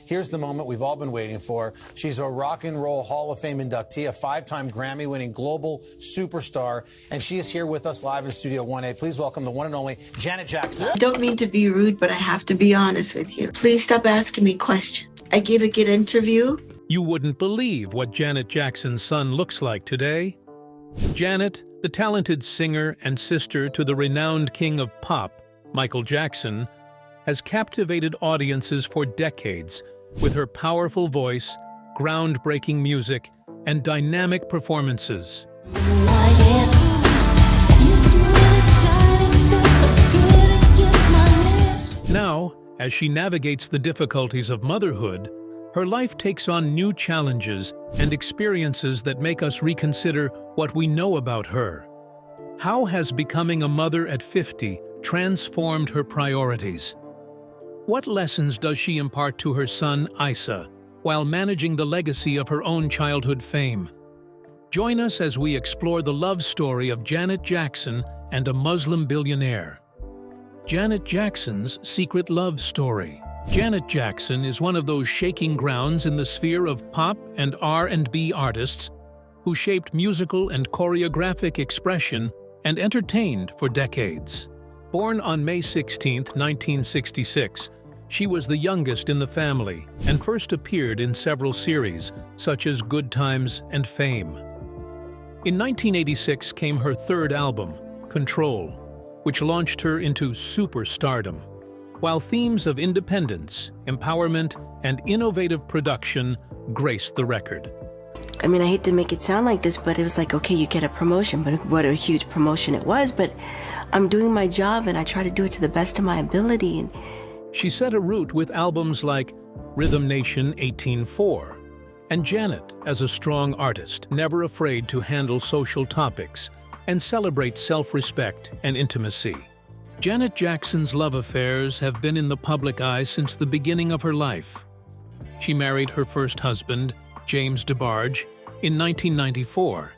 Here's the moment we've all been waiting for. She's a Rock and Roll Hall of Fame inductee, a 5-time Grammy-winning global superstar, and she is here with us live in Studio 1A. Please welcome the one and only Janet Jackson. I don't mean to be rude, but I have to be honest with you. Please stop asking me questions. I gave a good interview. You wouldn't believe what Janet Jackson's son looks like today. Janet, the talented singer and sister to the renowned king of pop, Michael Jackson, has captivated audiences for decades with her powerful voice, groundbreaking music, and dynamic performances. Now, as she navigates the difficulties of motherhood, her life takes on new challenges and experiences that make us reconsider what we know about her. How has becoming a mother at 50 transformed her priorities? What lessons does she impart to her son, Eissa, while managing the legacy of her own childhood fame? Join us as we explore the love story of Janet Jackson and a Muslim billionaire. Janet Jackson's secret love story. Janet Jackson is one of those shaking grounds in the sphere of pop and R&B artists who shaped musical and choreographic expression and entertained for decades. Born on May 16, 1966, she was the youngest in the family and first appeared in several series, such as Good Times and Fame. In 1986 came her third album, Control, which launched her into superstardom. While themes of independence, empowerment, and innovative production graced the record. I mean, I hate to make it sound like this, but it was like, okay, you get a promotion, but what a huge promotion it was, but I'm doing my job and I try to do it to the best of my ability. And she set a route with albums like Rhythm Nation 18/4, and Janet, as a strong artist, never afraid to handle social topics and celebrate self-respect and intimacy. Janet Jackson's love affairs have been in the public eye since the beginning of her life. She married her first husband, James DeBarge, in 1994,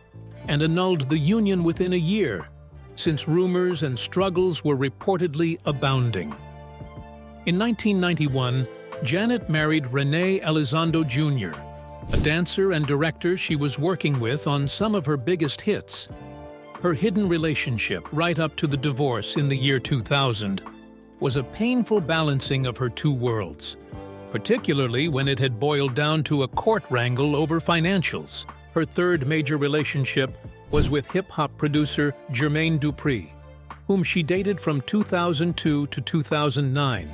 and annulled the union within a year, since rumors and struggles were reportedly abounding. In 1991, Janet married Rene Elizondo Jr., a dancer and director she was working with on some of her biggest hits. Her hidden relationship, right up to the divorce in the year 2000, was a painful balancing of her two worlds, particularly when it had boiled down to a court wrangle over financials. Her third major relationship was with hip-hop producer Jermaine Dupri, whom she dated from 2002 to 2009.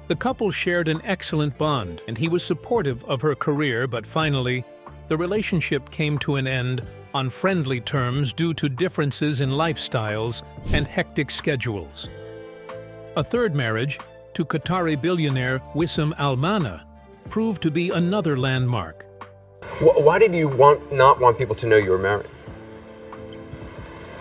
The couple shared an excellent bond, and he was supportive of her career, but finally, the relationship came to an end on friendly terms due to differences in lifestyles and hectic schedules. A third marriage, to Qatari billionaire Wissam Al-Mana, proved to be another landmark. Why did you not want people to know you were married?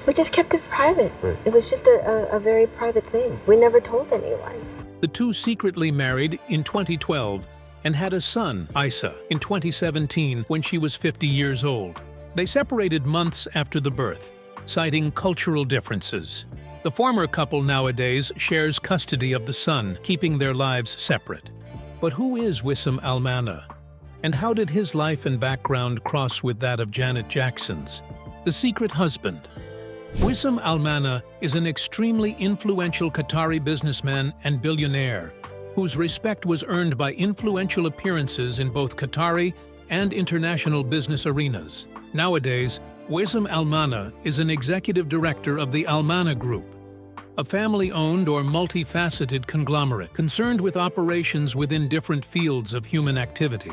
we just kept it private. Right. It was just a very private thing. We never told anyone. The two secretly married in 2012 and had a son, Eissa, in 2017 when she was 50 years old. They separated months after the birth, citing cultural differences. The former couple nowadays shares custody of the son, keeping their lives separate. But who is Wissam Al-Mana? And how did his life and background cross with that of Janet Jackson's? The secret husband. Wissam Al-Mana is an extremely influential Qatari businessman and billionaire, whose respect was earned by influential appearances in both Qatari and international business arenas. Nowadays, Wissam Al-Mana is an executive director of the Al-Mana Group, a family-owned or multifaceted conglomerate concerned with operations within different fields of human activity.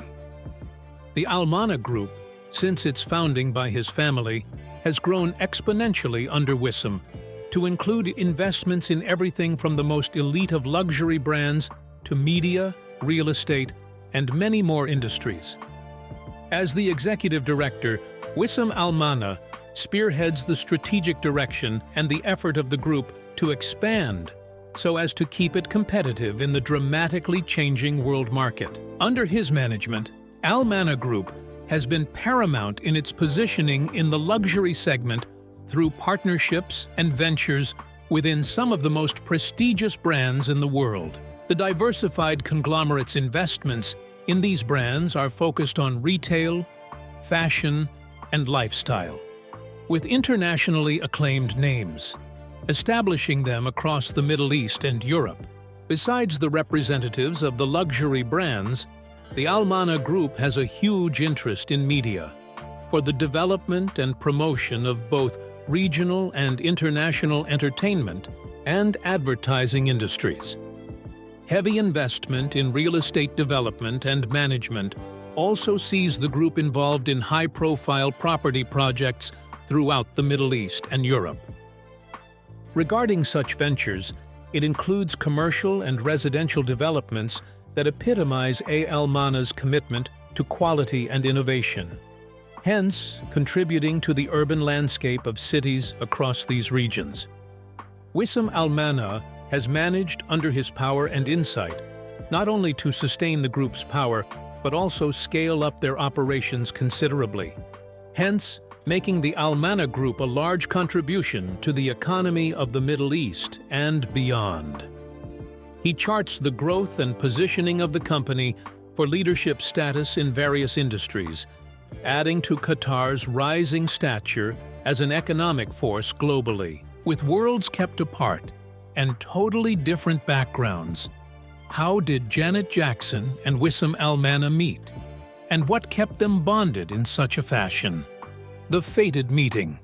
The Al-Mana Group, since its founding by his family, has grown exponentially under Wissam to include investments in everything from the most elite of luxury brands to media, real estate, and many more industries. As the executive director, Wissam Al-Mana spearheads the strategic direction and the effort of the group to expand so as to keep it competitive in the dramatically changing world market. Under his management, Al-Mana Group has been paramount in its positioning in the luxury segment through partnerships and ventures within some of the most prestigious brands in the world. The diversified conglomerate's investments in these brands are focused on retail, fashion, and lifestyle, with internationally acclaimed names, establishing them across the Middle East and Europe. Besides the representatives of the luxury brands, the Almana Group has a huge interest in media for the development and promotion of both regional and international entertainment and advertising industries. Heavy investment in real estate development and management also sees the group involved in high-profile property projects throughout the Middle East and Europe. Regarding such ventures, it includes commercial and residential developments that epitomize Almana's commitment to quality and innovation, hence contributing to the urban landscape of cities across these regions. Wissam Almana has managed under his power and insight, not only to sustain the group's power, but also scale up their operations considerably, hence making the Almana Group a large contribution to the economy of the Middle East and beyond. He charts the growth and positioning of the company for leadership status in various industries, adding to Qatar's rising stature as an economic force globally. With worlds kept apart and totally different backgrounds, how did Janet Jackson and Wissam Almana meet? And what kept them bonded in such a fashion? The fated meeting.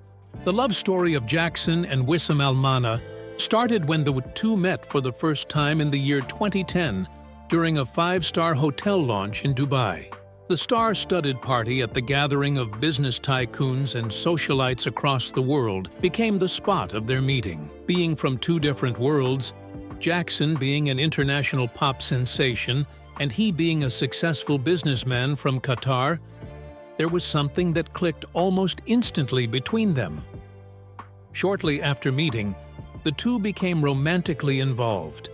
The love story of Jackson and Wissam Almana started when the two met for the first time in the year 2010 during a five-star hotel launch in Dubai. The star-studded party at the gathering of business tycoons and socialites across the world became the spot of their meeting. Being from two different worlds, Jackson being an international pop sensation and he being a successful businessman from Qatar, there was something that clicked almost instantly between them. Shortly after meeting, the two became romantically involved,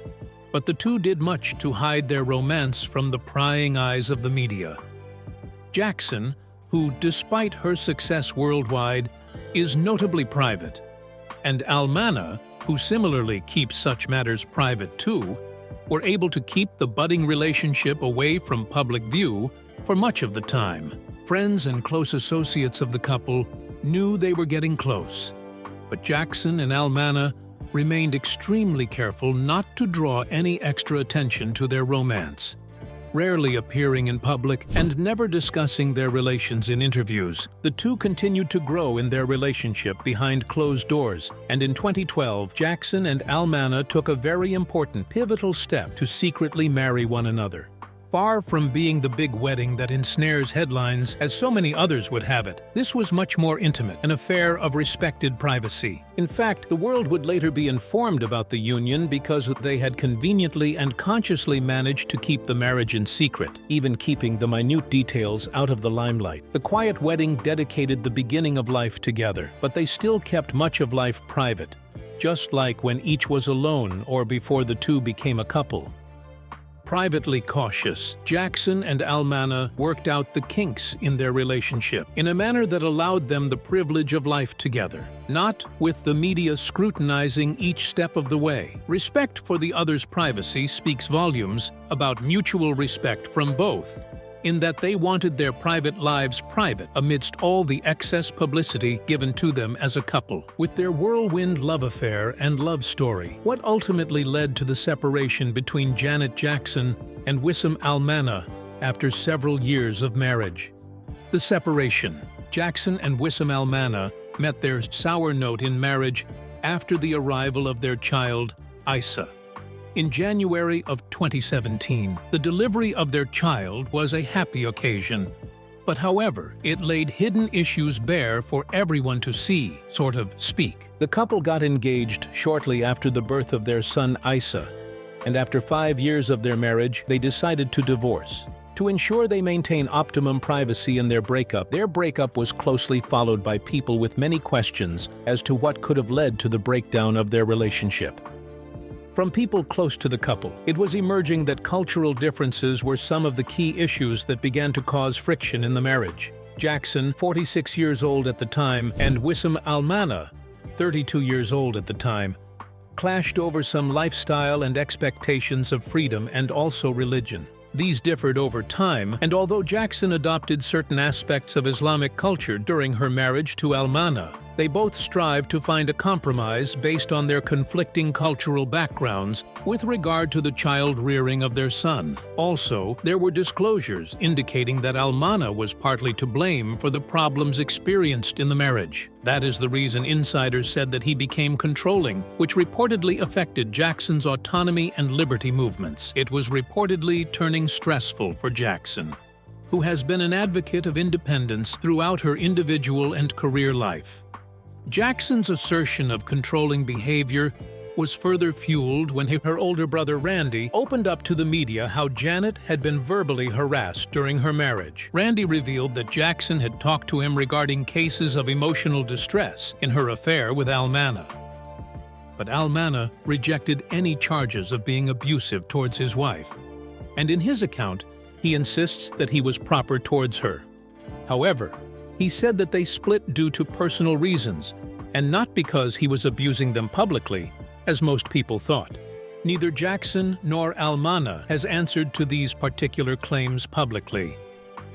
but the two did much to hide their romance from the prying eyes of the media. Jackson, who, despite her success worldwide, is notably private, and Almana, who similarly keeps such matters private too, were able to keep the budding relationship away from public view for much of the time. Friends and close associates of the couple knew they were getting close, but Jackson and Almana remained extremely careful not to draw any extra attention to their romance, rarely appearing in public and never discussing their relations in interviews. The two continued to grow in their relationship behind closed doors, and in 2012, Jackson and Almana took a very important, pivotal step to secretly marry one another. Far from being the big wedding that ensnares headlines, as so many others would have it, this was much more intimate, an affair of respected privacy. In fact, the world would later be informed about the union because they had conveniently and consciously managed to keep the marriage in secret, even keeping the minute details out of the limelight. The quiet wedding dedicated the beginning of life together, but they still kept much of life private, just like when each was alone or before the two became a couple. Privately cautious, Jackson and Almana worked out the kinks in their relationship in a manner that allowed them the privilege of life together, not with the media scrutinizing each step of the way. Respect for the other's privacy speaks volumes about mutual respect from both, in that they wanted their private lives private amidst all the excess publicity given to them as a couple. With their whirlwind love affair and love story, what ultimately led to the separation between Janet Jackson and Wissam Almana after several years of marriage? The separation. Jackson and Wissam Almana met their sour note in marriage after the arrival of their child, Eissa. In January of 2017, the delivery of their child was a happy occasion. But however, it laid hidden issues bare for everyone to see, sort of speak. The couple got engaged shortly after the birth of their son Eissa, and after 5 years of their marriage, they decided to divorce. To ensure they maintain optimum privacy in their breakup was closely followed by people with many questions as to what could have led to the breakdown of their relationship. From people close to the couple, it was emerging that cultural differences were some of the key issues that began to cause friction in the marriage. Jackson, 46 years old at the time, and Wissam Almana, 32 years old at the time, clashed over some lifestyle and expectations of freedom and also religion. These differed over time, and although Jackson adopted certain aspects of Islamic culture during her marriage to Almana, they both strive to find a compromise based on their conflicting cultural backgrounds with regard to the child rearing of their son. Also, there were disclosures indicating that Almana was partly to blame for the problems experienced in the marriage. That is the reason insiders said that he became controlling, which reportedly affected Jackson's autonomy and liberty movements. It was reportedly turning stressful for Jackson, who has been an advocate of independence throughout her individual and career life. Jackson's assertion of controlling behavior was further fueled when her older brother Randy opened up to the media how Janet had been verbally harassed during her marriage. Randy revealed that Jackson had talked to him regarding cases of emotional distress in her affair with Almana. But Almana rejected any charges of being abusive towards his wife, and in his account, he insists that he was proper towards her. However, he said that they split due to personal reasons, and not because he was abusing them publicly, as most people thought. Neither Jackson nor Almana has answered to these particular claims publicly,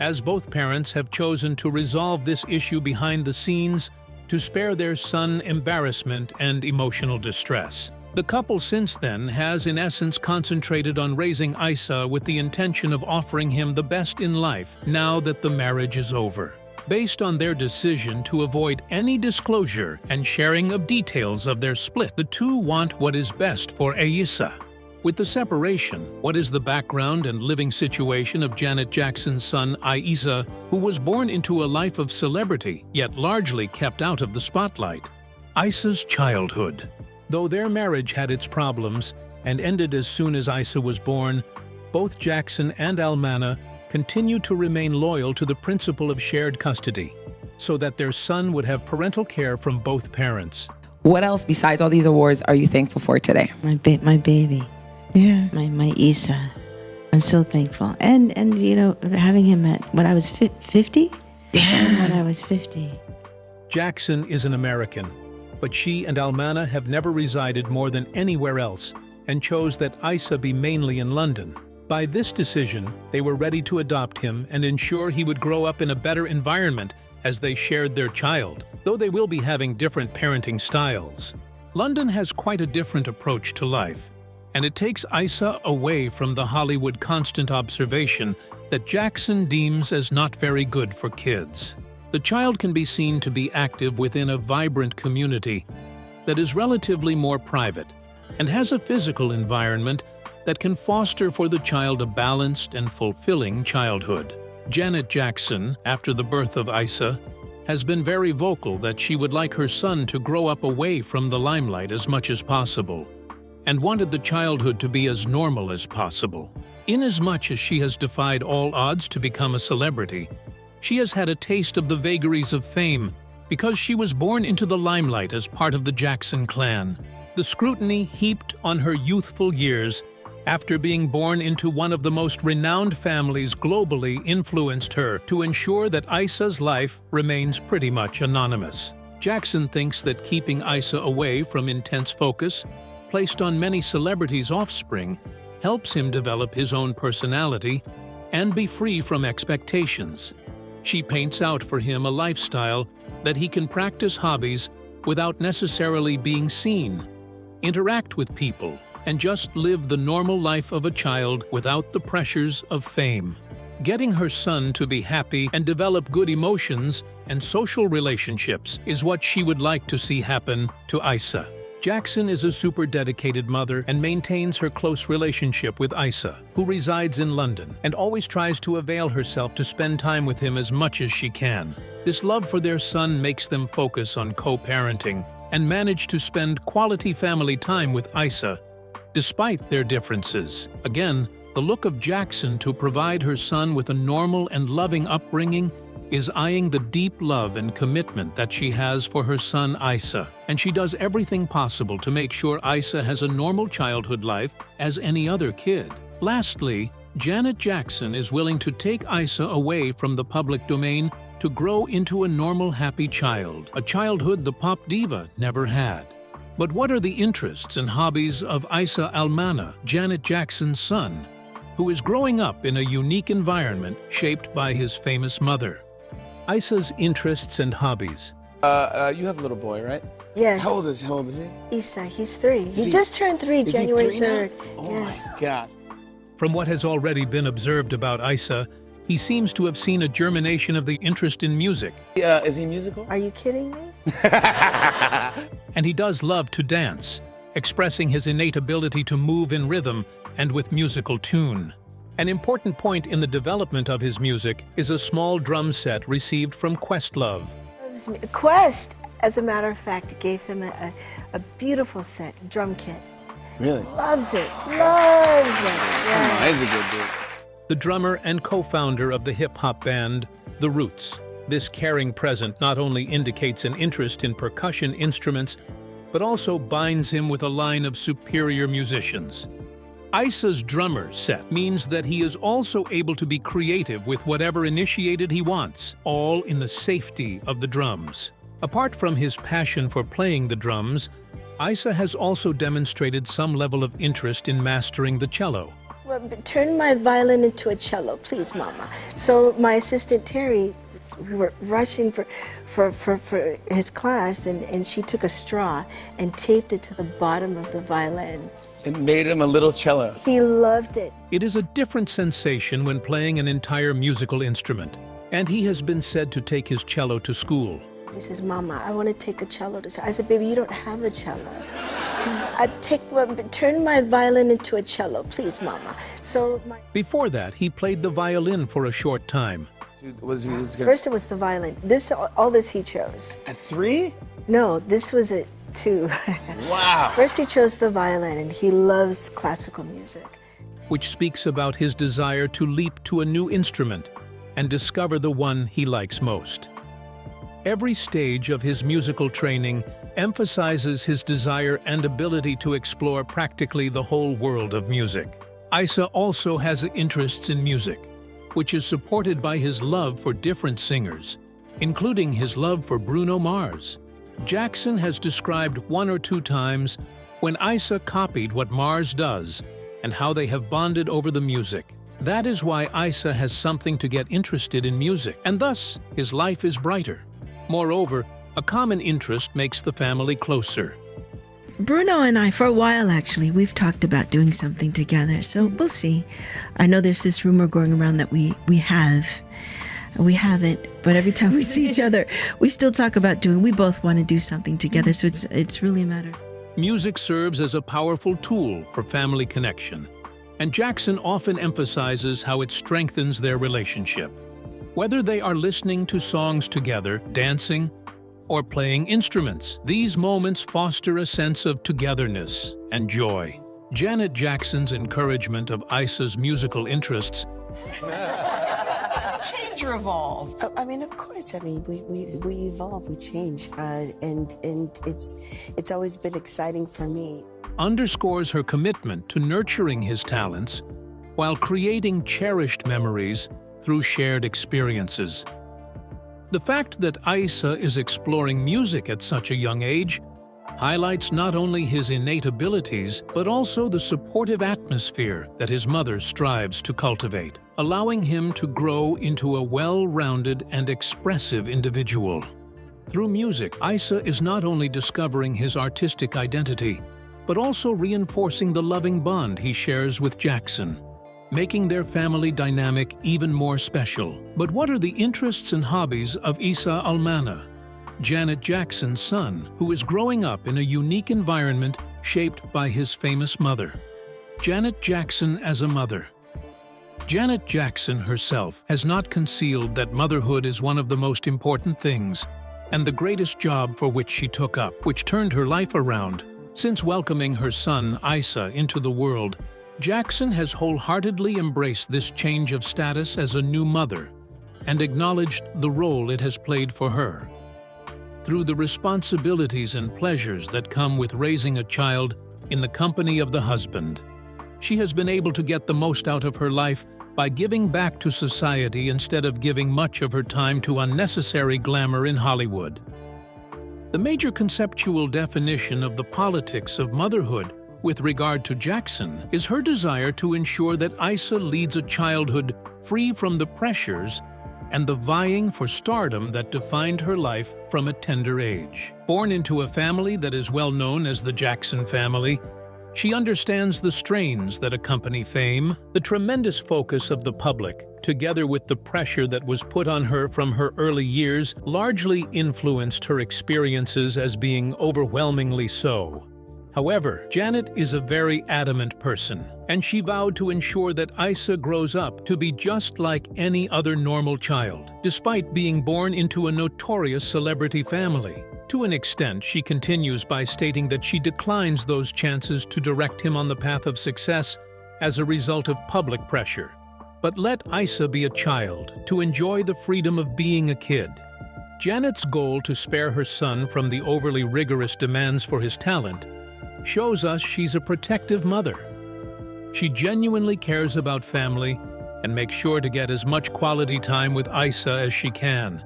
as both parents have chosen to resolve this issue behind the scenes to spare their son embarrassment and emotional distress. The couple since then has in essence concentrated on raising Eissa with the intention of offering him the best in life now that the marriage is over. Based on their decision to avoid any disclosure and sharing of details of their split, the two want what is best for Eissa. With the separation, what is the background and living situation of Janet Jackson's son Eissa, who was born into a life of celebrity, yet largely kept out of the spotlight? Eissa's childhood. Though their marriage had its problems and ended as soon as Eissa was born, both Jackson and Almana continue to remain loyal to the principle of shared custody, so that their son would have parental care from both parents. What else besides all these awards are you thankful for today? My baby. Yeah. My Eissa. I'm so thankful. And you know, having him when I was 50? Yeah. When I was 50. Jackson is an American, but she and Almana have never resided more than anywhere else and chose that Eissa be mainly in London. By this decision, they were ready to adopt him and ensure he would grow up in a better environment as they shared their child, though they will be having different parenting styles. London has quite a different approach to life, and it takes Eissa away from the Hollywood constant observation that Jackson deems as not very good for kids. The child can be seen to be active within a vibrant community that is relatively more private and has a physical environment that can foster for the child a balanced and fulfilling childhood. Janet Jackson, after the birth of Eissa, has been very vocal that she would like her son to grow up away from the limelight as much as possible, and wanted the childhood to be as normal as possible. Inasmuch as she has defied all odds to become a celebrity, she has had a taste of the vagaries of fame because she was born into the limelight as part of the Jackson clan. The scrutiny heaped on her youthful years after being born into one of the most renowned families globally influenced her to ensure that Eissa's life remains pretty much anonymous. Jackson thinks that keeping Eissa away from intense focus placed on many celebrities' offspring helps him develop his own personality and be free from expectations. She paints out for him a lifestyle that he can practice hobbies without necessarily being seen, interact with people, and just live the normal life of a child without the pressures of fame. Getting her son to be happy and develop good emotions and social relationships is what she would like to see happen to Eissa. Jackson is a super dedicated mother and maintains her close relationship with Eissa, who resides in London, and always tries to avail herself to spend time with him as much as she can. This love for their son makes them focus on co-parenting and manage to spend quality family time with Eissa, despite their differences. Again, the look of Jackson to provide her son with a normal and loving upbringing is eyeing the deep love and commitment that she has for her son Eissa, and she does everything possible to make sure Eissa has a normal childhood life as any other kid. Lastly, Janet Jackson is willing to take Eissa away from the public domain to grow into a normal, happy child, a childhood the pop diva never had. But what are the interests and hobbies of Eissa Almana, Janet Jackson's son, who is growing up in a unique environment shaped by his famous mother? Eissa's interests and hobbies. You have a little boy, right? Yes. How old is he? Issa, he's 3. He he- just turned 3, Is he January 3 now? 3rd. Oh Yes. my God. From what has already been observed about Eissa, he seems to have seen a germination of the interest in music, Is he musical? Are you kidding me? and he does love to dance, expressing his innate ability to move in rhythm and with musical tune. An important point in the development of his music is a small drum set received from Questlove. Loves me. Quest, as a matter of fact, gave him a beautiful set, drum kit. Really? Loves it. Loves it. Oh, Yeah. he's a good dude. The drummer and co-founder of the hip-hop band, The Roots. This caring present not only indicates an interest in percussion instruments, but also binds him with a line of superior musicians. Eissa's drummer set means that he is also able to be creative with whatever initiated he wants, all in the safety of the drums. Apart from his passion for playing the drums, Eissa has also demonstrated some level of interest in mastering the cello. Well, turn my violin into a cello, please, Mama. So my assistant Terry, we were rushing for his class, and she took a straw and taped it to the bottom of the violin. It made him a little cello. He loved it. It is a different sensation when playing an entire musical instrument, and he has been said to take his cello to school. He says, Mama, I want to take a cello to school. I said, baby, you don't have a cello. He says, turn my violin into a cello, please, Mama. So Before that, he played the violin for a short time. Dude, was he gonna... first it was the violin. All this he chose. At 3? No, this was at 2. Wow. First he chose the violin, and he loves classical music. Which speaks about his desire to leap to a new instrument and discover the one he likes most. Every stage of his musical training emphasizes his desire and ability to explore practically the whole world of music. Eissa also has interests in music, which is supported by his love for different singers, including his love for Bruno Mars. Jackson has described 1 or 2 times when Eissa copied what Mars does and how they have bonded over the music. That is why Eissa has something to get interested in music, and thus his life is brighter. Moreover, a common interest makes the family closer. Bruno and I, for a while actually, we've talked about doing something together, so we'll see. I know there's this rumor going around that we haven't, but every time we see each other, we still talk about we both want to do something together, so it's really a matter. Music serves as a powerful tool for family connection, and Jackson often emphasizes how it strengthens their relationship. Whether they are listening to songs together, dancing, or playing instruments, these moments foster a sense of togetherness and joy. Janet Jackson's encouragement of Eissa's musical interests Change or evolve? I mean, of course. I mean, we evolve, we change, and it's always been exciting for me. underscores her commitment to nurturing his talents while creating cherished memories through shared experiences. The fact that Eissa is exploring music at such a young age highlights not only his innate abilities, but also the supportive atmosphere that his mother strives to cultivate, allowing him to grow into a well-rounded and expressive individual. Through music, Eissa is not only discovering his artistic identity, but also reinforcing the loving bond he shares with Jackson, making their family dynamic even more special. But what are the interests and hobbies of Eissa Almana, Janet Jackson's son, who is growing up in a unique environment shaped by his famous mother? Janet Jackson as a mother. Janet Jackson herself has not concealed that motherhood is one of the most important things and the greatest job for which she took up, which turned her life around. Since welcoming her son, Eissa, into the world, Jackson has wholeheartedly embraced this change of status as a new mother and acknowledged the role it has played for her. Through the responsibilities and pleasures that come with raising a child in the company of the husband, she has been able to get the most out of her life by giving back to society instead of giving much of her time to unnecessary glamour in Hollywood. The major conceptual definition of the politics of motherhood with regard to Jackson is her desire to ensure that Eissa leads a childhood free from the pressures and the vying for stardom that defined her life from a tender age. Born into a family that is well known as the Jackson family, she understands the strains that accompany fame. The tremendous focus of the public, together with the pressure that was put on her from her early years, largely influenced her experiences as being overwhelmingly so. However, Janet is a very adamant person, and she vowed to ensure that Eissa grows up to be just like any other normal child, despite being born into a notorious celebrity family. To an extent, she continues by stating that she declines those chances to direct him on the path of success as a result of public pressure. But let Eissa be a child, to enjoy the freedom of being a kid. Janet's goal to spare her son from the overly rigorous demands for his talent shows us she's a protective mother. She genuinely cares about family and makes sure to get as much quality time with Eissa as she can,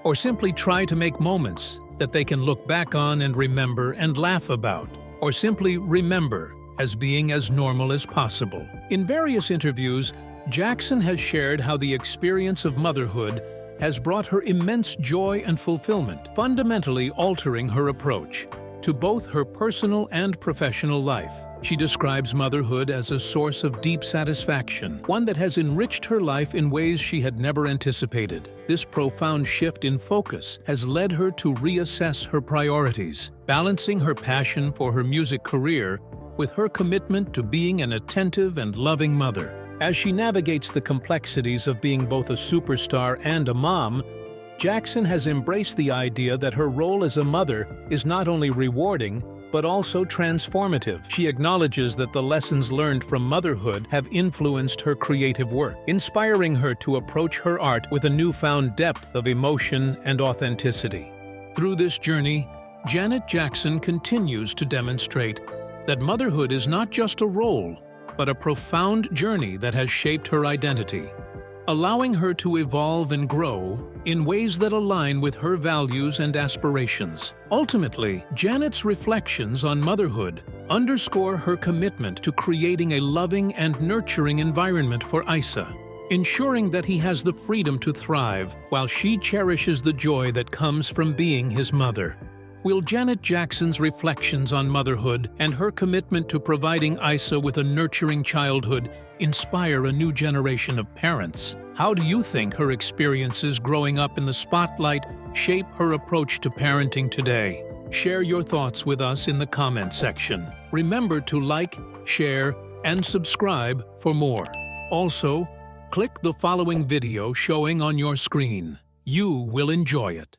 or simply try to make moments that they can look back on and remember and laugh about, or simply remember as being as normal as possible. In various interviews, Jackson has shared how the experience of motherhood has brought her immense joy and fulfillment, fundamentally altering her approach to both her personal and professional life. She describes motherhood as a source of deep satisfaction, one that has enriched her life in ways she had never anticipated. This profound shift in focus has led her to reassess her priorities, balancing her passion for her music career with her commitment to being an attentive and loving mother. As she navigates the complexities of being both a superstar and a mom, Jackson has embraced the idea that her role as a mother is not only rewarding, but also transformative. She acknowledges that the lessons learned from motherhood have influenced her creative work, inspiring her to approach her art with a newfound depth of emotion and authenticity. Through this journey, Janet Jackson continues to demonstrate that motherhood is not just a role, but a profound journey that has shaped her identity, allowing her to evolve and grow in ways that align with her values and aspirations. Ultimately, Janet's reflections on motherhood underscore her commitment to creating a loving and nurturing environment for Eissa, ensuring that he has the freedom to thrive while she cherishes the joy that comes from being his mother. Will Janet Jackson's reflections on motherhood and her commitment to providing Eissa with a nurturing childhood inspire a new generation of parents? How do you think her experiences growing up in the spotlight shape her approach to parenting today? Share your thoughts with us in the comment section. Remember to like, share, and subscribe for more. Also, click the following video showing on your screen. You will enjoy it.